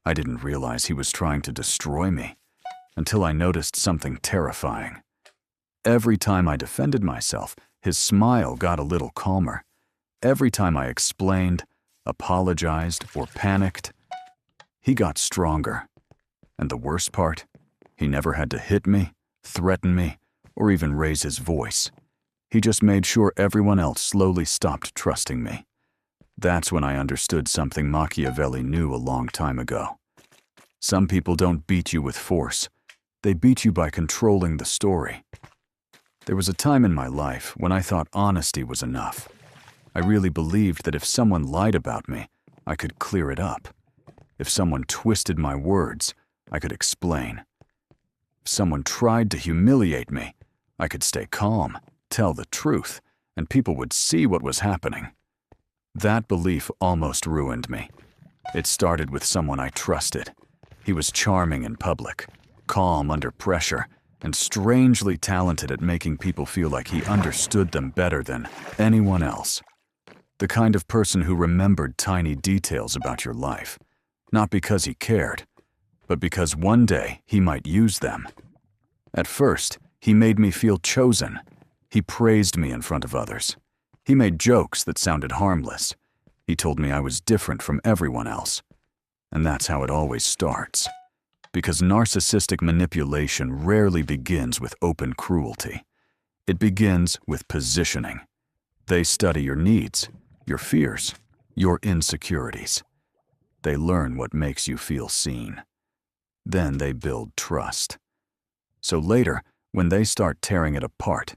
I didn't realize he was trying to destroy me until I noticed something terrifying. Every time I defended myself, his smile got a little calmer. Every time I explained, apologized, or panicked, he got stronger. And the worst part, he never had to hit me, threaten me, or even raise his voice. He just made sure everyone else slowly stopped trusting me. That's when I understood something Machiavelli knew a long time ago. Some people don't beat you with force. They beat you by controlling the story. There was a time in my life when I thought honesty was enough. I really believed that if someone lied about me, I could clear it up. If someone twisted my words, I could explain. If someone tried to humiliate me, I could stay calm, tell the truth, and people would see what was happening. That belief almost ruined me. It started with someone I trusted. He was charming in public, calm under pressure, and strangely talented at making people feel like he understood them better than anyone else. The kind of person who remembered tiny details about your life, not because he cared, but because one day he might use them. At first, he made me feel chosen. He praised me in front of others. He made jokes that sounded harmless. He told me I was different from everyone else. And that's how it always starts. Because narcissistic manipulation rarely begins with open cruelty. It begins with positioning. They study your needs, your fears, your insecurities. They learn what makes you feel seen. Then they build trust. So later, when they start tearing it apart,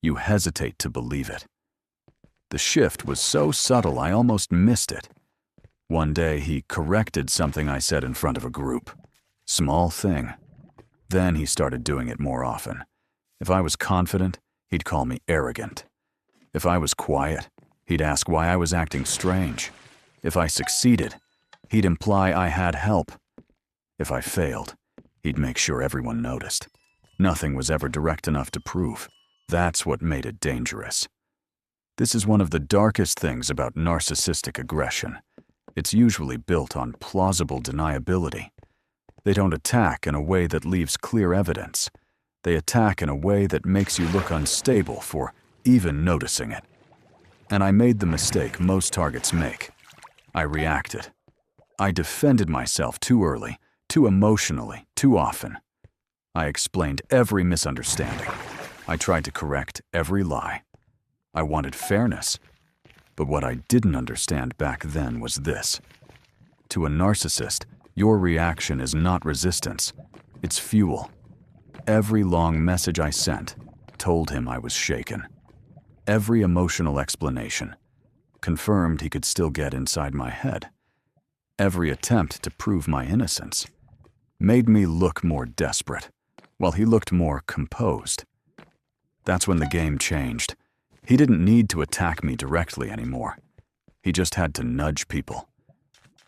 you hesitate to believe it. The shift was so subtle I almost missed it. One day he corrected something I said in front of a group. Small thing. Then he started doing it more often. If I was confident, he'd call me arrogant. If I was quiet, he'd ask why I was acting strange. If I succeeded, he'd imply I had help. If I failed, he'd make sure everyone noticed. Nothing was ever direct enough to prove. That's what made it dangerous. This is one of the darkest things about narcissistic aggression. It's usually built on plausible deniability. They don't attack in a way that leaves clear evidence. They attack in a way that makes you look unstable for even noticing it. And I made the mistake most targets make. I reacted. I defended myself too early, too emotionally, too often. I explained every misunderstanding. I tried to correct every lie. I wanted fairness. But what I didn't understand back then was this. To a narcissist, your reaction is not resistance. It's fuel. Every long message I sent told him I was shaken. Every emotional explanation confirmed he could still get inside my head. Every attempt to prove my innocence made me look more desperate, while he looked more composed. That's when the game changed. He didn't need to attack me directly anymore. He just had to nudge people.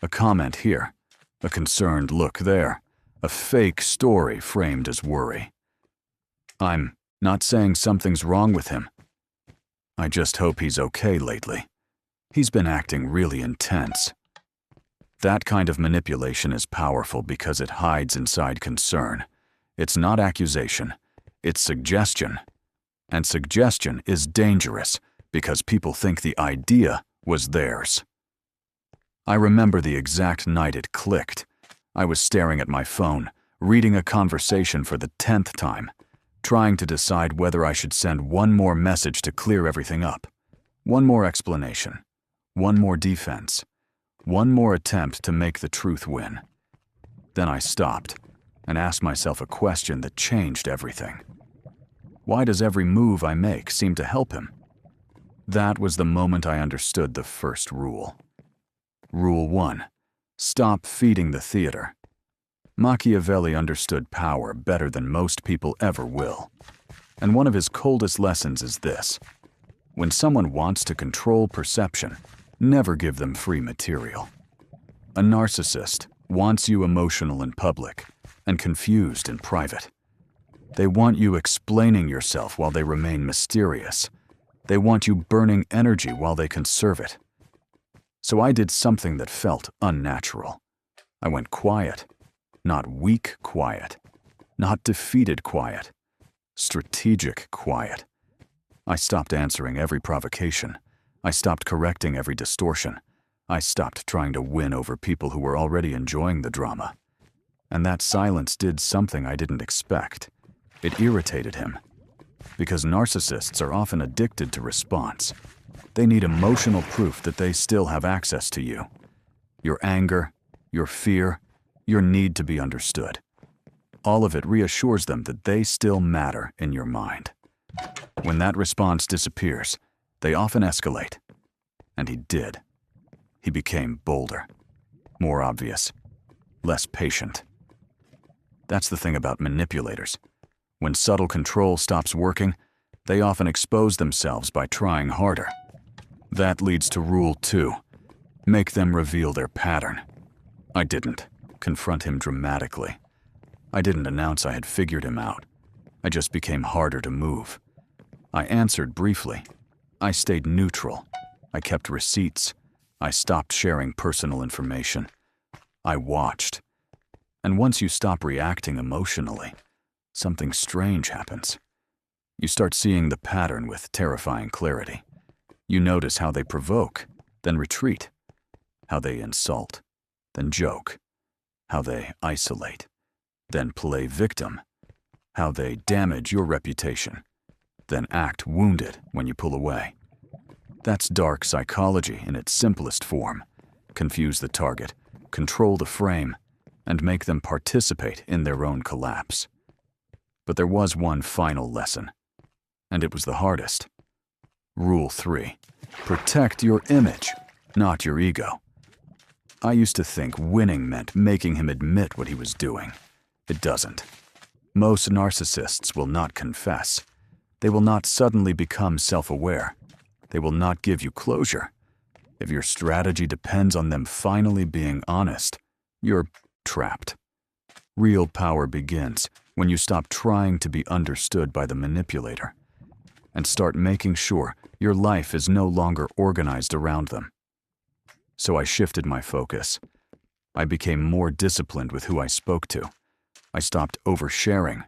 A comment here, a concerned look there, a fake story framed as worry. I'm not saying something's wrong with him. I just hope he's okay lately. He's been acting really intense. That kind of manipulation is powerful because it hides inside concern. It's not accusation, it's suggestion. And suggestion is dangerous because people think the idea was theirs. I remember the exact night it clicked. I was staring at my phone, reading a conversation for the 10th time, trying to decide whether I should send one more message to clear everything up, one more explanation, one more defense, one more attempt to make the truth win. Then I stopped and asked myself a question that changed everything. Why does every move I make seem to help him? That was the moment I understood the first rule. Rule 1. Stop feeding the theater. Machiavelli understood power better than most people ever will. And one of his coldest lessons is this. When someone wants to control perception, never give them free material. A narcissist wants you emotional in public and confused in private. They want you explaining yourself while they remain mysterious. They want you burning energy while they conserve it. So I did something that felt unnatural. I went quiet. Not weak quiet. Not defeated quiet. Strategic quiet. I stopped answering every provocation. I stopped correcting every distortion. I stopped trying to win over people who were already enjoying the drama. And that silence did something I didn't expect. It irritated him. Because narcissists are often addicted to response. They need emotional proof that they still have access to you. Your anger, your fear, your need to be understood. All of it reassures them that they still matter in your mind. When that response disappears, they often escalate. And he did. He became bolder, more obvious, less patient. That's the thing about manipulators. When subtle control stops working, they often expose themselves by trying harder. That leads to rule 2. Make them reveal their pattern. I didn't confront him dramatically. I didn't announce I had figured him out. I just became harder to move. I answered briefly. I stayed neutral. I kept receipts. I stopped sharing personal information. I watched. And once you stop reacting emotionally, something strange happens. You start seeing the pattern with terrifying clarity. You notice how they provoke, then retreat. How they insult, then joke. How they isolate, then play victim. How they damage your reputation, then act wounded when you pull away. That's dark psychology in its simplest form. Confuse the target, control the frame, and make them participate in their own collapse. But there was one final lesson, and it was the hardest. Rule 3. Protect your image, not your ego. I used to think winning meant making him admit what he was doing. It doesn't. Most narcissists will not confess. They will not suddenly become self-aware. They will not give you closure. If your strategy depends on them finally being honest, you're trapped. Real power begins when you stop trying to be understood by the manipulator and start making sure your life is no longer organized around them. So I shifted my focus. I became more disciplined with who I spoke to. I stopped oversharing.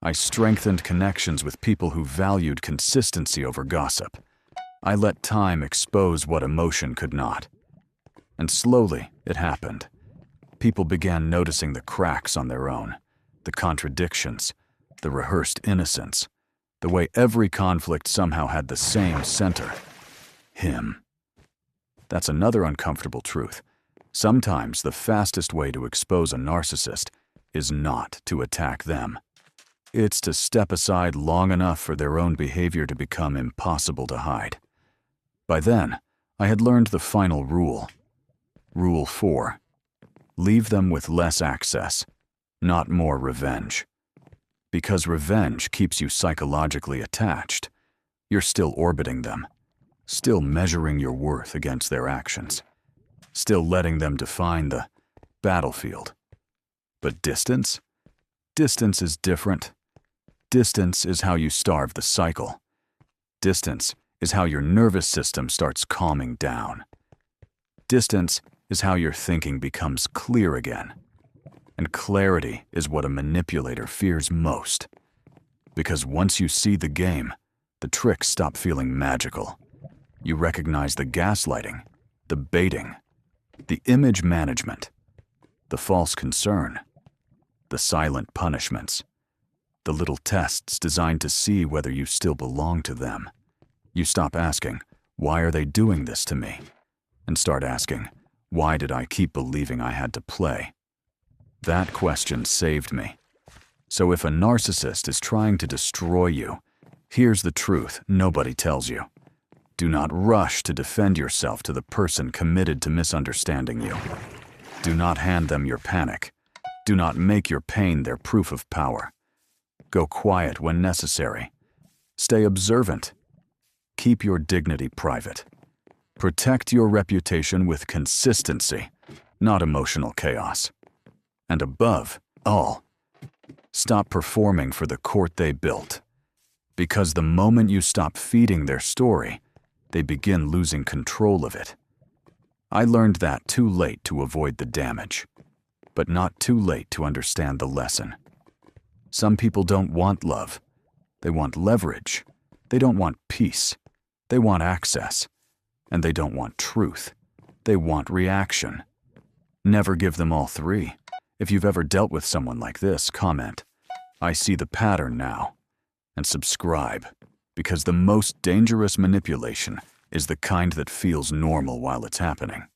I strengthened connections with people who valued consistency over gossip. I let time expose what emotion could not. And slowly, it happened. People began noticing the cracks on their own, the contradictions, the rehearsed innocence, the way every conflict somehow had the same center: him. That's another uncomfortable truth. Sometimes the fastest way to expose a narcissist is not to attack them. It's to step aside long enough for their own behavior to become impossible to hide. By then, I had learned the final rule. Rule 4. Leave them with less access, not more revenge. Because revenge keeps you psychologically attached. You're still orbiting them, still measuring your worth against their actions, still letting them define the battlefield. But distance? Distance is different. Distance is how you starve the cycle. Distance is how your nervous system starts calming down. Distance is how your thinking becomes clear again. And clarity is what a manipulator fears most. Because once you see the game, the tricks stop feeling magical. You recognize the gaslighting, the baiting, the image management, the false concern, the silent punishments, the little tests designed to see whether you still belong to them. You stop asking, "Why are they doing this to me?" and start asking, "Why did I keep believing I had to play?" That question saved me. So if a narcissist is trying to destroy you, here's the truth nobody tells you. Do not rush to defend yourself to the person committed to misunderstanding you. Do not hand them your panic. Do not make your pain their proof of power. Go quiet when necessary. Stay observant. Keep your dignity private. Protect your reputation with consistency, not emotional chaos. And above all, stop performing for the court they built. Because the moment you stop feeding their story, they begin losing control of it. I learned that too late to avoid the damage. but not too late to understand the lesson. Some people don't want love. They want leverage. They don't want peace. They want access. And they don't want truth. They want reaction. Never give them all three. If you've ever dealt with someone like this, comment, "I see the pattern now." And subscribe, because the most dangerous manipulation is the kind that feels normal while it's happening.